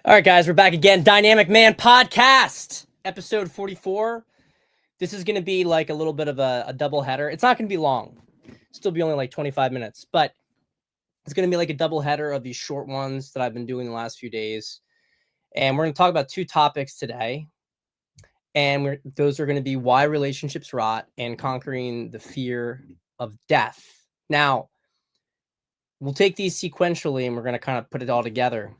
All right, guys, we're back again. Dynamic Man Podcast, episode 44. This is going to be like a little bit of a double header. It's not going to be long. It'll still be only like 25 minutes, but it's going to be like a double header of these short ones that I've been doing the last few days. And we're going to talk about two topics today. And those are going to be why relationships rot and conquering the fear of death. Now, we'll take these sequentially and we're going to kind of put it all together.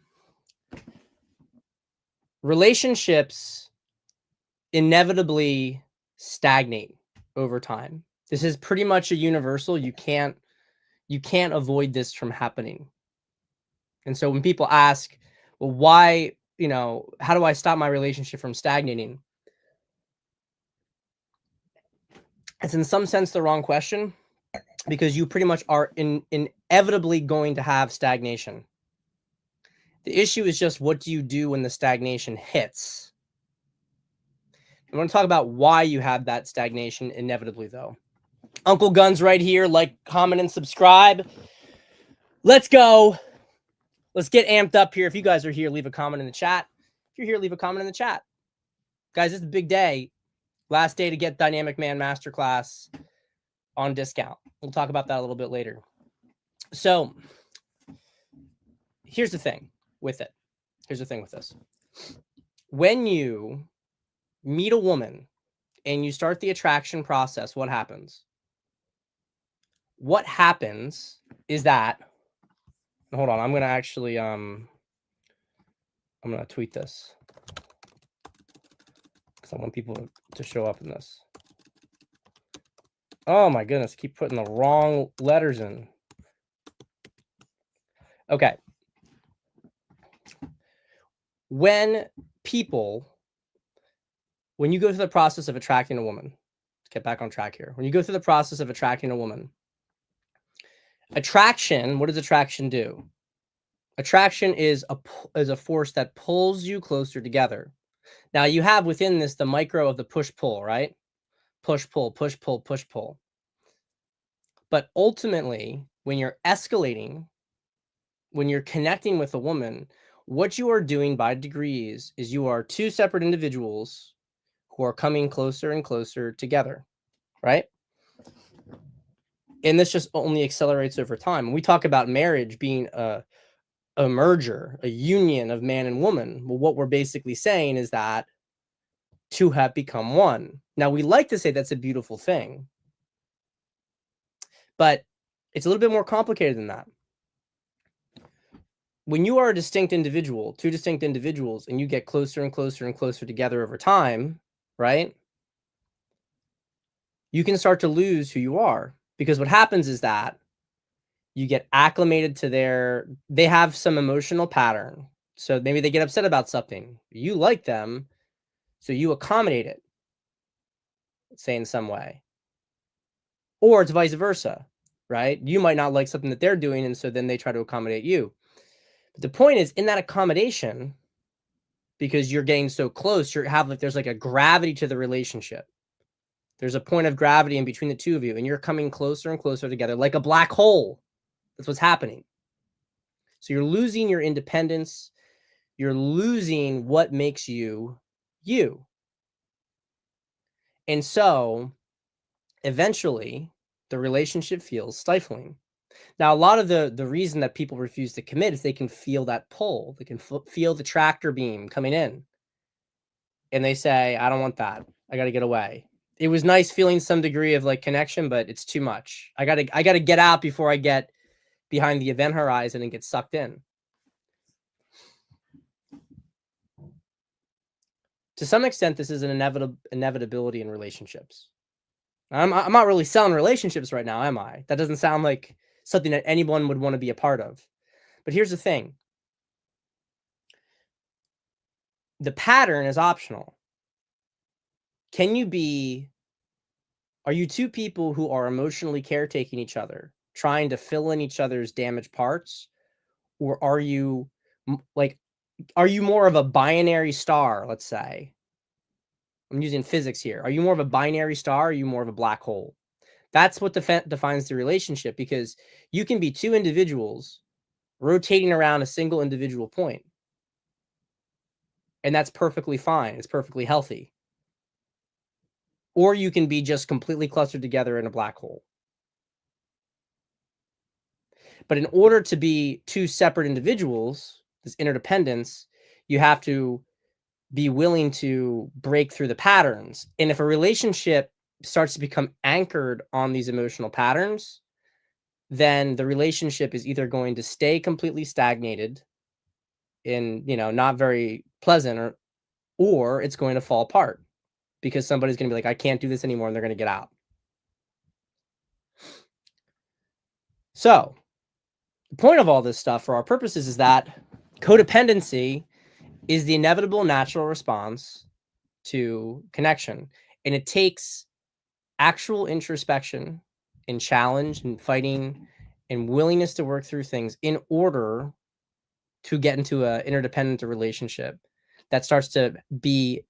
Relationships inevitably stagnate over time. This is pretty much a universal. You can't avoid this from happening. And so when people ask, well, why, how do I stop my relationship from stagnating? It's in some sense the wrong question, because you pretty much are inevitably going to have stagnation. The issue is just, what do you do when the stagnation hits? I want to talk about why you have that stagnation inevitably, though. Uncle Guns right here. Like, comment, and subscribe. Let's go. Let's get amped up here. If you guys are here, leave a comment in the chat. If you're here, leave a comment in the chat. Guys, it's a big day. Last day to get Dynamic Man Masterclass on discount. We'll talk about that a little bit later. So here's the thing with it. Here's the thing with this. When you meet a woman and you start the attraction process, what happens? What happens is that, hold on, I'm going to actually, I'm going to tweet this because I want people to show up in this. Oh my goodness, keep putting the wrong letters in. Okay. When you go through the process of attracting a woman, let's get back on track here. When you go through the process of attracting a woman, attraction, what does attraction do? Attraction is a force that pulls you closer together. Now, you have within this the micro of the push-pull, right? Push-pull, push-pull, push-pull. But ultimately, when you're escalating, when you're connecting with a woman, what you are doing by degrees is you are two separate individuals who are coming closer and closer together, right? And this just only accelerates over time. And we talk about marriage being a merger, a union of man and woman. Well, what we're basically saying is that two have become one. Now, we like to say that's a beautiful thing, but it's a little bit more complicated than that. When you are a distinct individual, two distinct individuals, and you get closer and closer and closer together over time, right? You can start to lose who you are, because what happens is that you get acclimated to they have some emotional pattern. So maybe they get upset about something. You like them, so you accommodate it, say, in some way. Or it's vice versa, right? You might not like something that they're doing, and so then they try to accommodate you. But the point is, in that accommodation, because you're getting so close, there's like a gravity to the relationship. There's a point of gravity in between the two of you, and you're coming closer and closer together like a black hole. That's what's happening. So you're losing your independence. You're losing what makes you you. And so eventually the relationship feels stifling. Now, a lot of the reason that people refuse to commit is they can feel that pull. They can feel the tractor beam coming in. And they say, I don't want that. I got to get away. It was nice feeling some degree of like connection, but it's too much. I got to get out before I get behind the event horizon and get sucked in. To some extent, this is an inevitability in relationships. I'm not really selling relationships right now, am I? That doesn't sound like something that anyone would want to be a part of. But here's the thing. The pattern is optional. Are you two people who are emotionally caretaking each other, trying to fill in each other's damaged parts? Or are you more of a binary star, let's say? I'm using physics here. Are you more of a binary star, or are you more of a black hole? That's what defines the relationship, because you can be two individuals rotating around a single individual point. and that's perfectly fine. It's perfectly healthy. Or you can be just completely clustered together in a black hole. But in order to be two separate individuals, this interdependence, you have to be willing to break through the patterns. And if a relationship starts to become anchored on these emotional patterns, then the relationship is either going to stay completely stagnated in, not very pleasant, or it's going to fall apart because somebody's going to be like, I can't do this anymore, and they're going to get out. So the point of all this stuff for our purposes is that codependency is the inevitable natural response to connection. And it takes actual introspection and challenge and fighting and willingness to work through things in order to get into an interdependent relationship that starts to be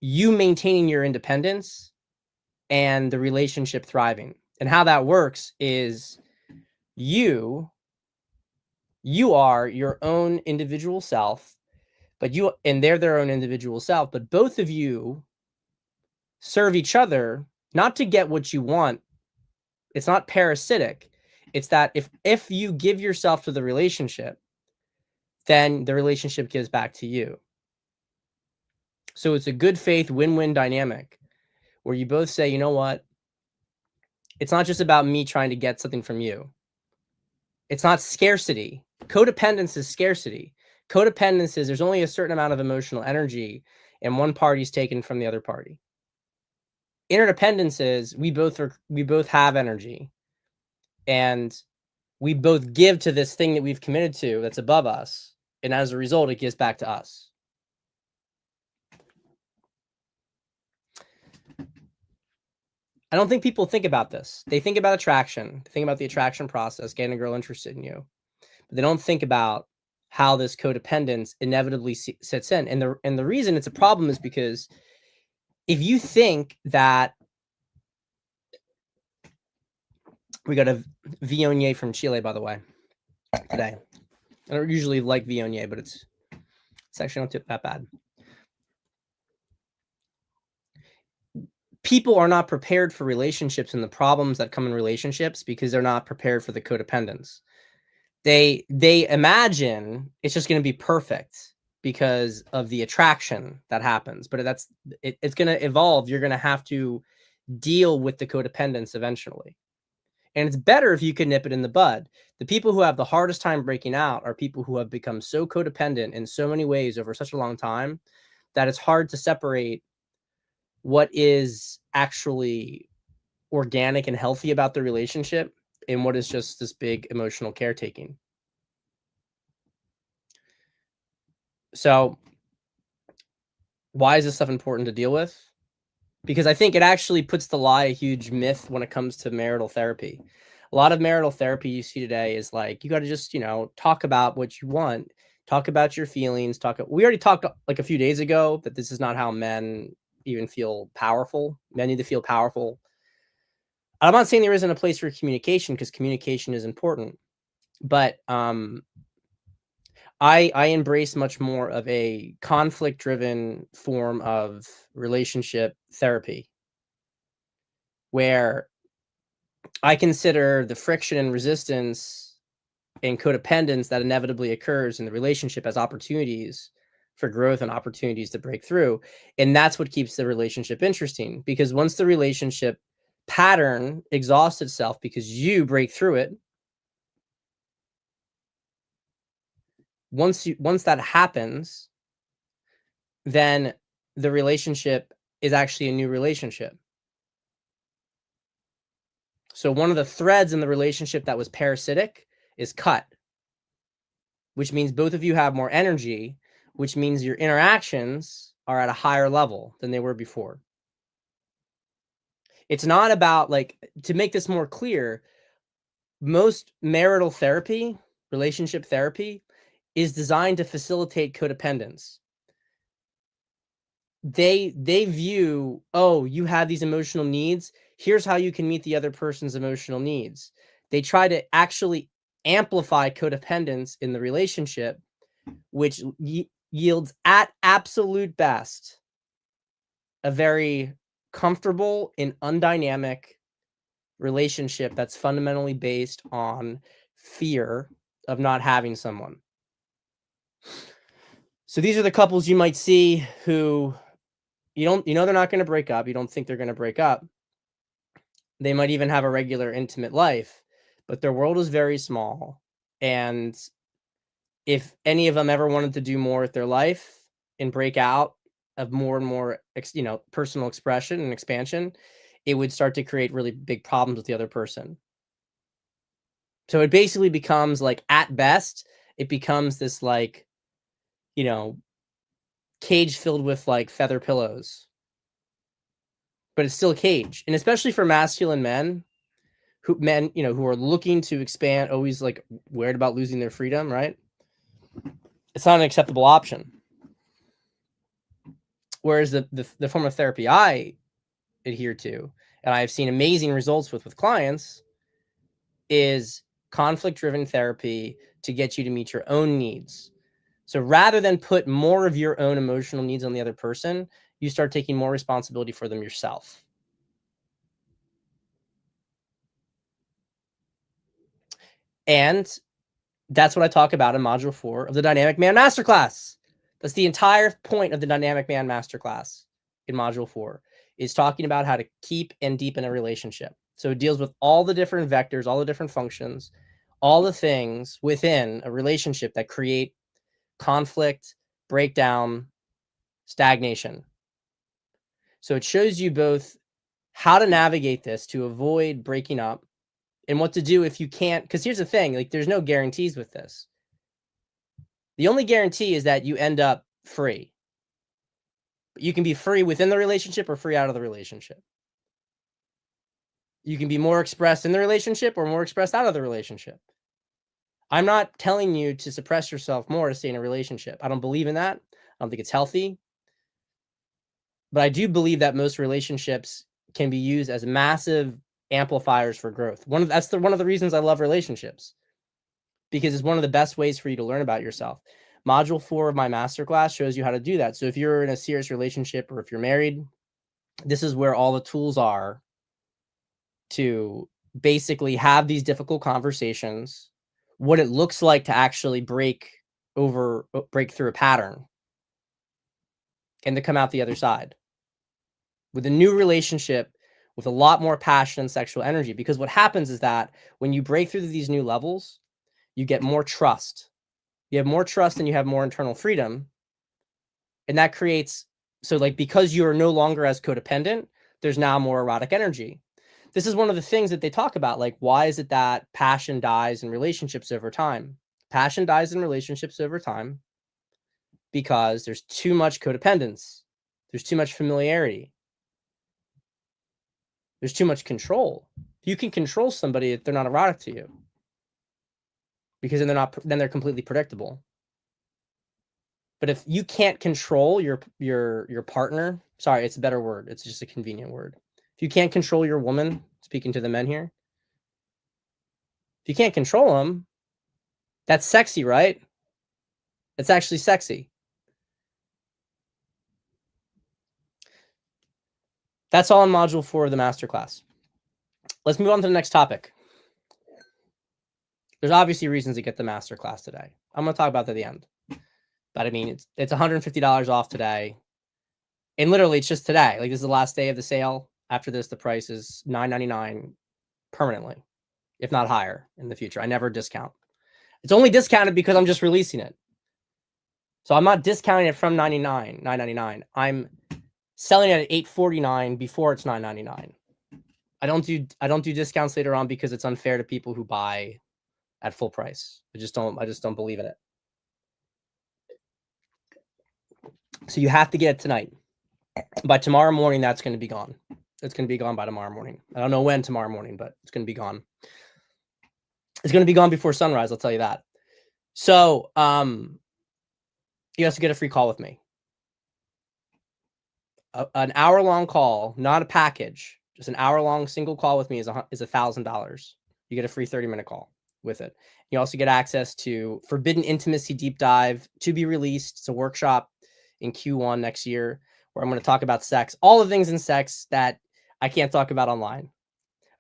you maintaining your independence and the relationship thriving. And how that works is you are your own individual self, but they're their own individual self, but both of you serve each other not to get what you want. It's not parasitic. It's that if you give yourself to the relationship, then the relationship gives back to you. So it's a good faith win-win dynamic where you both say, you know what? It's not just about me trying to get something from you. It's not scarcity. Codependence is scarcity. Codependence is there's only a certain amount of emotional energy and one party's taken from the other party. Interdependence is we both have energy and we both give to this thing that we've committed to that's above us. And as a result, it gives back to us. I don't think people think about this. They think about attraction. They think about the attraction process, getting a girl interested in you. But they don't think about how this codependence inevitably sets in. And the reason it's a problem is because if you think that we got a Viognier from Chile, by the way, today. I don't usually like Viognier, but it's actually not that bad. People are not prepared for relationships and the problems that come in relationships because they're not prepared for the codependence. They imagine it's just going to be perfect because of the attraction that happens, but it's going to evolve. You're going to have to deal with the codependence eventually. And it's better if you can nip it in the bud. The people who have the hardest time breaking out are people who have become so codependent in so many ways over such a long time that it's hard to separate what is actually organic and healthy about the relationship and what is just this big emotional caretaking. So why is this stuff important to deal with? Because I think it actually puts to lie a huge myth when it comes to marital therapy. A lot of marital therapy you see today is like, you got to just, talk about what you want, talk about your feelings, we already talked like a few days ago that this is not how men even feel powerful. Men need to feel powerful. I'm not saying there isn't a place for communication because communication is important, but I embrace much more of a conflict-driven form of relationship therapy, where I consider the friction and resistance and codependence that inevitably occurs in the relationship as opportunities for growth and opportunities to break through. And that's what keeps the relationship interesting, because once the relationship pattern exhausts itself because you break through it, once that happens, then the relationship is actually a new relationship. So one of the threads in the relationship that was parasitic is cut, which means both of you have more energy, which means your interactions are at a higher level than they were before. It's not about, like, to make this more clear, most marital therapy, relationship therapy, is designed to facilitate codependence. They view, oh, you have these emotional needs. Here's how you can meet the other person's emotional needs. They try to actually amplify codependence in the relationship, which yields at absolute best a very comfortable and undynamic relationship that's fundamentally based on fear of not having someone. So these are the couples you might see who you know they're not going to break up, you don't think they're going to break up. They might even have a regular intimate life, but their world is very small. And if any of them ever wanted to do more with their life and break out of more and more, personal expression and expansion, it would start to create really big problems with the other person. So it basically becomes like, at best, it becomes this like, you know, cage filled with like feather pillows, but it's still a cage. And especially for masculine men, who are looking to expand, always like worried about losing their freedom, right? It's not an acceptable option. Whereas the form of therapy I adhere to, and I've seen amazing results with clients, is conflict-driven therapy to get you to meet your own needs. So rather than put more of your own emotional needs on the other person, you start taking more responsibility for them yourself. And that's what I talk about in Module 4 of the Dynamic Man Masterclass. That's the entire point of the Dynamic Man Masterclass in Module 4, is talking about how to keep and deepen a relationship. So it deals with all the different vectors, all the different functions, all the things within a relationship that create conflict, breakdown, stagnation. So it shows you both how to navigate this to avoid breaking up and what to do if you can't. Because here's the thing, like, there's no guarantees with this. The only guarantee is that you end up free. You can be free within the relationship or free out of the relationship. You can be more expressed in the relationship or more expressed out of the relationship. I'm not telling you to suppress yourself more to stay in a relationship. I don't believe in that. I don't think it's healthy. But I do believe that most relationships can be used as massive amplifiers for growth. One of the reasons I love relationships, because it's one of the best ways for you to learn about yourself. Module 4 of my masterclass shows you how to do that. So if you're in a serious relationship or if you're married, this is where all the tools are to basically have these difficult conversations, what it looks like to actually break through a pattern and to come out the other side with a new relationship with a lot more passion and sexual energy. Because what happens is that when you break through these new levels, you get more trust. You have more trust and you have more internal freedom. And that creates, so like, because you are no longer as codependent, there's now more erotic energy. This is one of the things that they talk about. Like, why is it that passion dies in relationships over time? Passion dies in relationships over time because there's too much codependence. There's too much familiarity. There's too much control. You can control somebody if they're not erotic to you, because then they're completely predictable. But if you can't control your partner, sorry, it's a better word. It's just a convenient word. If you can't control your woman, speaking to the men here, if you can't control them, that's sexy, right? It's actually sexy. That's all in Module 4 of the masterclass. Let's move on to the next topic. There's obviously reasons to get the masterclass today. I'm going to talk about that at the end. But I mean, it's $150 off today. And literally, it's just today. Like, this is the last day of the sale. After this, the price is $9.99 permanently, if not higher in the future. I never discount. It's only discounted because I'm just releasing it. So I'm not discounting it from $9.99. I'm selling it at $8.49 before it's $9.99. I don't do discounts later on because it's unfair to people who buy at full price. I just don't believe in it. So you have to get it tonight. By tomorrow morning, that's going to be gone. It's going to be gone by tomorrow morning. I don't know when tomorrow morning, but it's going to be gone. It's going to be gone before sunrise, I'll tell you that. So, you also get a free call with me. An hour-long call, not a package. Just an hour-long single call with me is $1,000. You get a free 30-minute call with it. You also get access to Forbidden Intimacy Deep Dive to be released. It's a workshop in Q1 next year where I'm going to talk about sex, all the things in sex that I can't talk about online.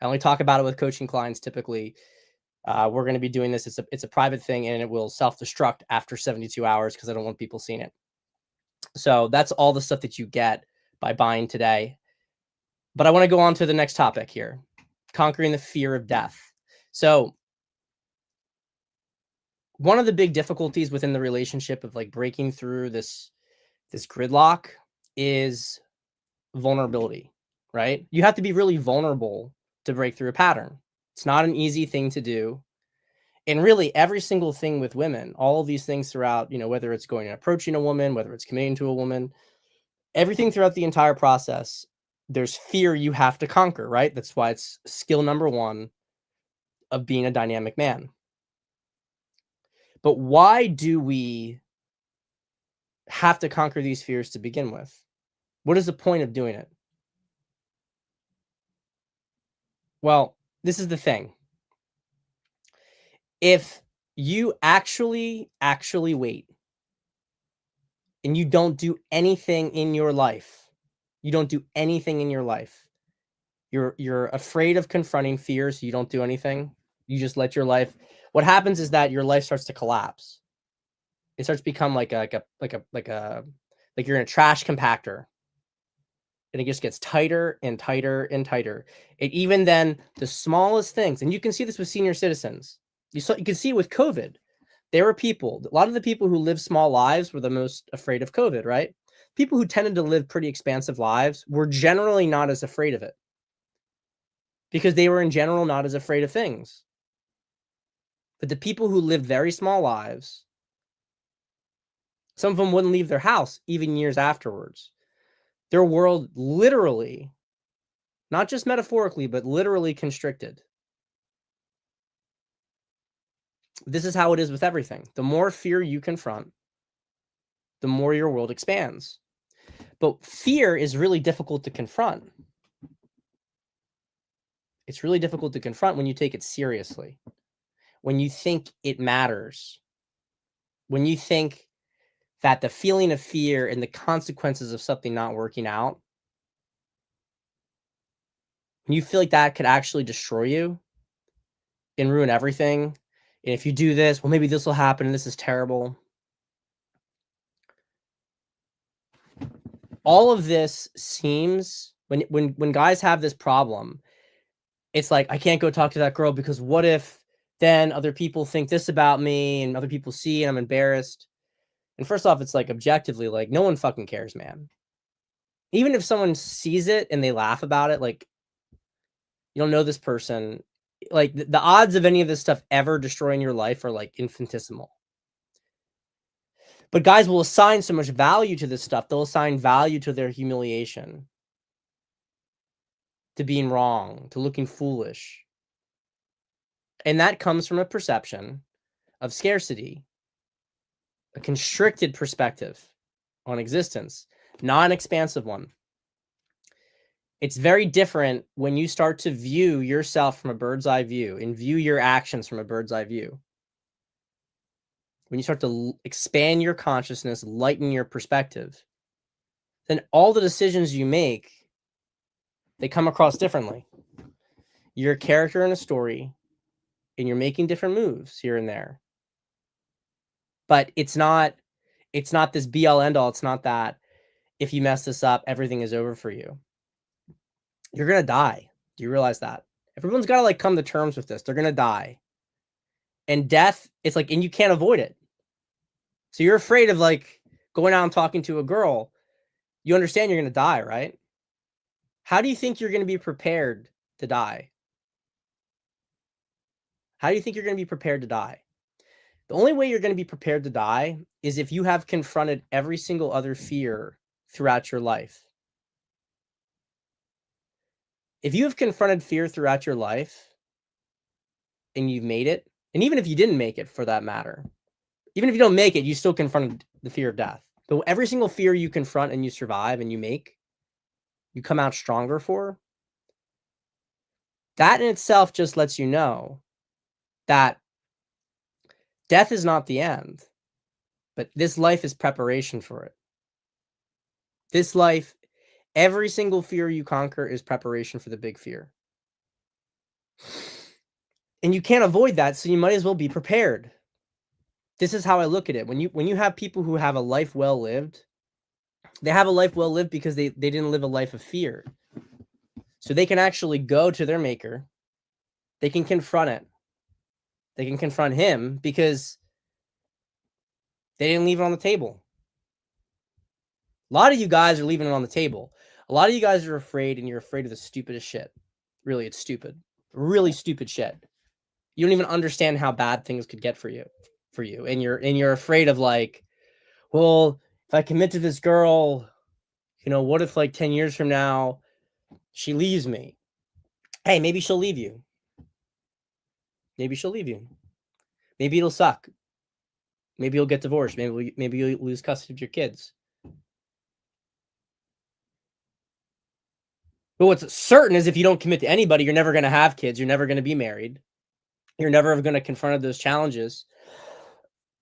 I only talk about it with coaching clients typically. We're going to be doing this. It's a private thing, and it will self-destruct after 72 hours because I don't want people seeing it. So that's all the stuff that you get by buying today. But I want to go on to the next topic here, conquering the fear of death. So one of the big difficulties within the relationship of like breaking through this gridlock is vulnerability, right? You have to be really vulnerable to break through a pattern. It's not an easy thing to do. And really every single thing with women, all of these things throughout, whether it's going and approaching a woman, whether it's committing to a woman, everything throughout the entire process, there's fear you have to conquer, right? That's why it's skill number one of being a dynamic man. But why do we have to conquer these fears to begin with? What is the point of doing it? Well, this is the thing. If you actually wait and you don't do anything in your life, you're afraid of confronting fears, so you don't do anything. You just let your life. What happens is that your life starts to collapse. It starts to become like you're in a trash compactor, and it just gets tighter and tighter and tighter. And even then, the smallest things, and you can see this with senior citizens. You can see it with COVID. There were people, a lot of the people who live small lives were the most afraid of COVID, right? People who tended to live pretty expansive lives were generally not as afraid of it because they were in general not as afraid of things. But the people who lived very small lives, some of them wouldn't leave their house even years afterwards. Their world literally, not just metaphorically, but literally constricted. This is how it is with everything. The more fear you confront, the more your world expands. But fear is really difficult to confront. It's really difficult to confront when you take it seriously, when you think it matters, when you think that the feeling of fear and the consequences of something not working out, when you feel like that could actually destroy you and ruin everything. And if you do this, well, maybe this will happen and this is terrible. All of this seems, when guys have this problem, it's like, I can't go talk to that girl because what if then other people think this about me and other people see and I'm embarrassed. And first off, it's like objectively, like no one fucking cares, man. Even if someone sees it and they laugh about it, like you don't know this person, like the odds of any of this stuff ever destroying your life are like infinitesimal. But guys will assign so much value to this stuff. They'll assign value to their humiliation, to being wrong, to looking foolish. And that comes from a perception of scarcity, a constricted perspective on existence, not an expansive one. It's very different when you start to view yourself from a bird's eye view and view your actions from a bird's eye view. When you start to expand your consciousness, lighten your perspective, then all the decisions you make, they come across differently. You're a character in a story, and you're making different moves here and there. But it's not this be all end all. It's not that if you mess this up, everything is over for you. You're gonna die. Do you realize that? Everyone's got to like come to terms with this. They're gonna die. And death, it's like, and you can't avoid it. So you're afraid of like going out and talking to a girl. You understand you're gonna die, right? How do you think you're gonna be prepared to die? How do you think you're gonna be prepared to die? The only way you're gonna be prepared to die is if you have confronted every single other fear throughout your life. If you have confronted fear throughout your life and you've made it, and even if you didn't make it for that matter, even if you don't make it, you still confronted the fear of death. So every single fear you confront and you survive and you make, you come out stronger for, that in itself just lets you know that Death is not the end, but this life is preparation for it. This life, every single fear you conquer is preparation for the big fear. And you can't avoid that, so you might as well be prepared. This is how I look at it. When you have people who have a life well lived, they have a life well lived because they didn't live a life of fear. So they can actually go to their maker. They can confront it. They can confront him because they didn't leave it on the table. A lot of you guys are leaving it on the table. A lot of you guys are afraid, and you're afraid of the stupidest shit. Really, it's stupid. Really stupid shit. You don't even understand how bad things could get for you. And you're afraid of, like, well, if I commit to this girl, what if like 10 years from now she leaves me? Hey, maybe she'll leave you. Maybe she'll leave you. Maybe it'll suck. Maybe you'll get divorced. Maybe you'll lose custody of your kids. But what's certain is if you don't commit to anybody, you're never going to have kids. You're never going to be married. You're never going to confront those challenges.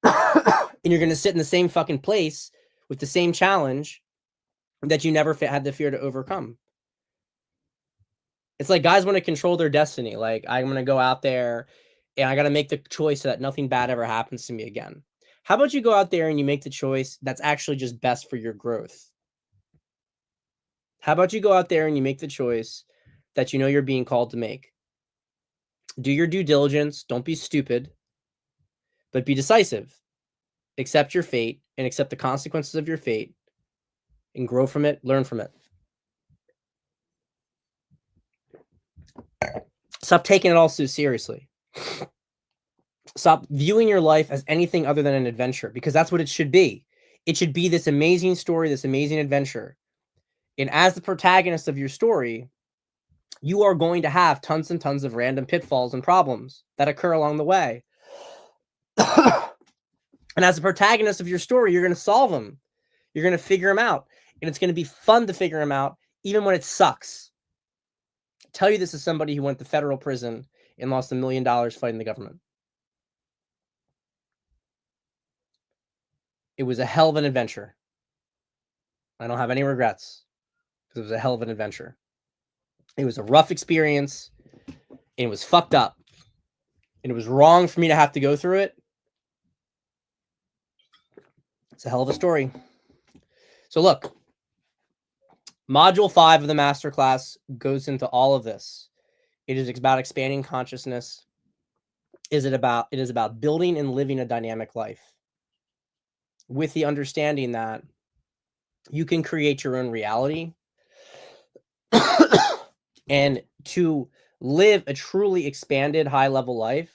And you're going to sit in the same fucking place with the same challenge that you never had the fear to overcome. It's like guys want to control their destiny. Like, I'm going to go out there and I got to make the choice so that nothing bad ever happens to me again. How about you go out there and you make the choice that's actually just best for your growth? How about you go out there and you make the choice that you're being called to make? Do your due diligence. Don't be stupid, but be decisive. Accept your fate and accept the consequences of your fate and grow from it, learn from it. Stop taking it all so seriously. Stop viewing your life as anything other than an adventure, because that's what it should be. It should be this amazing story, this amazing adventure. And as the protagonist of your story, you are going to have tons and tons of random pitfalls and problems that occur along the way. And as the protagonist of your story, you're going to solve them. You're going to figure them out. And it's going to be fun to figure them out, even when it sucks. I tell you this as somebody who went to federal prison and lost $1 million fighting the government. It was a hell of an adventure. I don't have any regrets because it was a hell of an adventure. It was a rough experience, and it was fucked up, and it was wrong for me to have to go through it. It's a hell of a story. So look, module 5 of the masterclass goes into all of this. It is about expanding consciousness. It is about building and living a dynamic life with the understanding that you can create your own reality. And to live a truly expanded high-level life,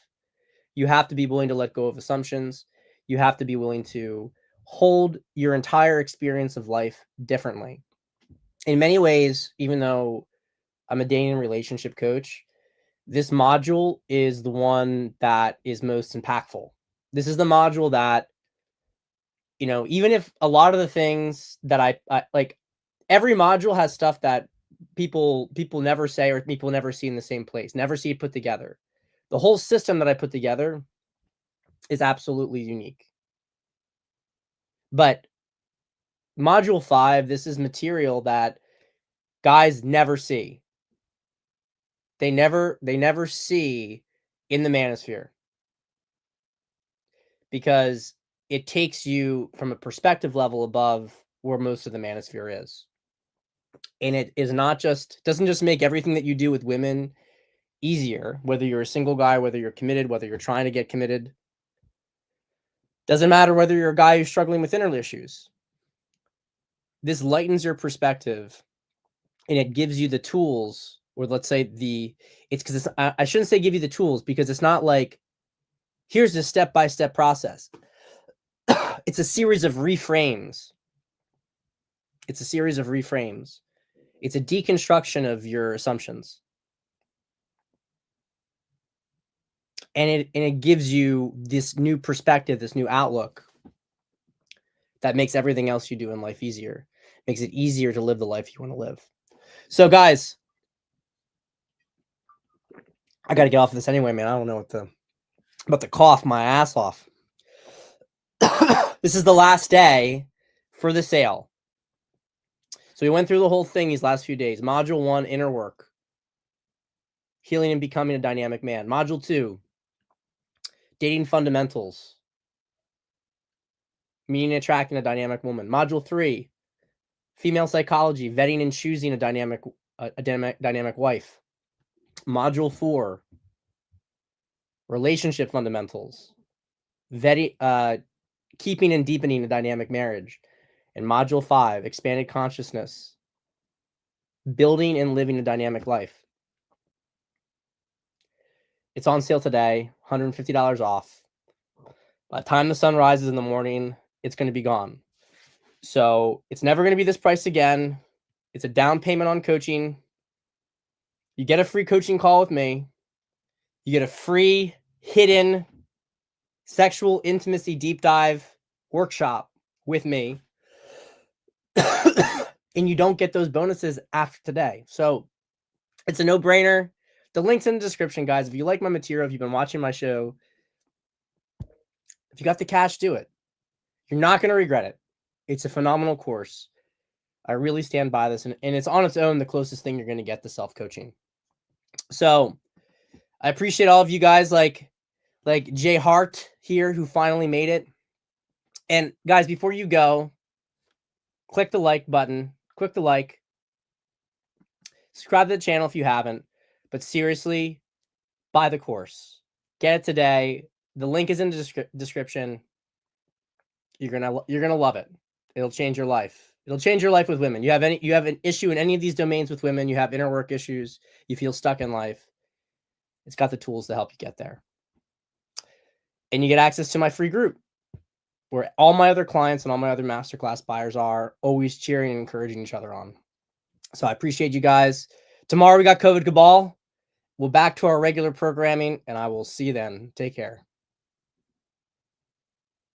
you have to be willing to let go of assumptions. You have to be willing to hold your entire experience of life differently. In many ways, even though I'm a dating and relationship coach, this module is the one that is most impactful. This is the module that, even if a lot of the things that I like, every module has stuff that people never say or people never see in the same place, never see it put together. The whole system that I put together is absolutely unique. But module 5, this is material that guys never see. They never see in the manosphere, because it takes you from a perspective level above where most of the manosphere is. And it is doesn't just make everything that you do with women easier, whether you're a single guy, whether you're committed, whether you're trying to get committed. Doesn't matter whether you're a guy who's struggling with inner issues. This lightens your perspective, and it gives you the tools, or let's say it's because I shouldn't say give you the tools, because it's not like, here's a step-by-step process. It's a series of reframes. It's a series of reframes. It's a deconstruction of your assumptions. And it gives you this new perspective, this new outlook that makes everything else you do in life easier. Makes it easier to live the life you want to live. So guys, I got to get off of this anyway, man. I don't know I'm about to cough my ass off. This is the last day for the sale. So we went through the whole thing these last few days. Module 1, inner work. Healing and becoming a dynamic man. Module 2, dating fundamentals. Meeting and attracting a dynamic woman. Module 3, female psychology, vetting and choosing a dynamic wife. Module 4, relationship fundamentals, keeping and deepening a dynamic marriage. And module 5, expanded consciousness, building and living a dynamic life. It's on sale today, $150 off. By the time the sun rises in the morning, it's going to be gone. So it's never going to be this price again. It's a down payment on coaching. You get a free coaching call with me. You get a free hidden sexual intimacy deep dive workshop with me. And you don't get those bonuses after today. So it's a no-brainer. The link's in the description, guys. If you like my material, if you've been watching my show, if you got the cash, do it. You're not going to regret it. It's a phenomenal course. I really stand by this. And it's on its own the closest thing you're going to get to self-coaching. So I appreciate all of you guys like Jay Hart here who finally made it. And guys, before you go, click the like button. Click the like. Subscribe to the channel if you haven't. But seriously, buy the course. Get it today. The link is in the description. You're gonna love it. It'll change your life. It'll change your life with women. You have an issue in any of these domains with women. You have inner work issues. You feel stuck in life. It's got the tools to help you get there. And you get access to my free group where all my other clients and all my other masterclass buyers are always cheering and encouraging each other on. So I appreciate you guys. Tomorrow we got COVID Cabal. We're back to our regular programming, and I will see you then. Take care.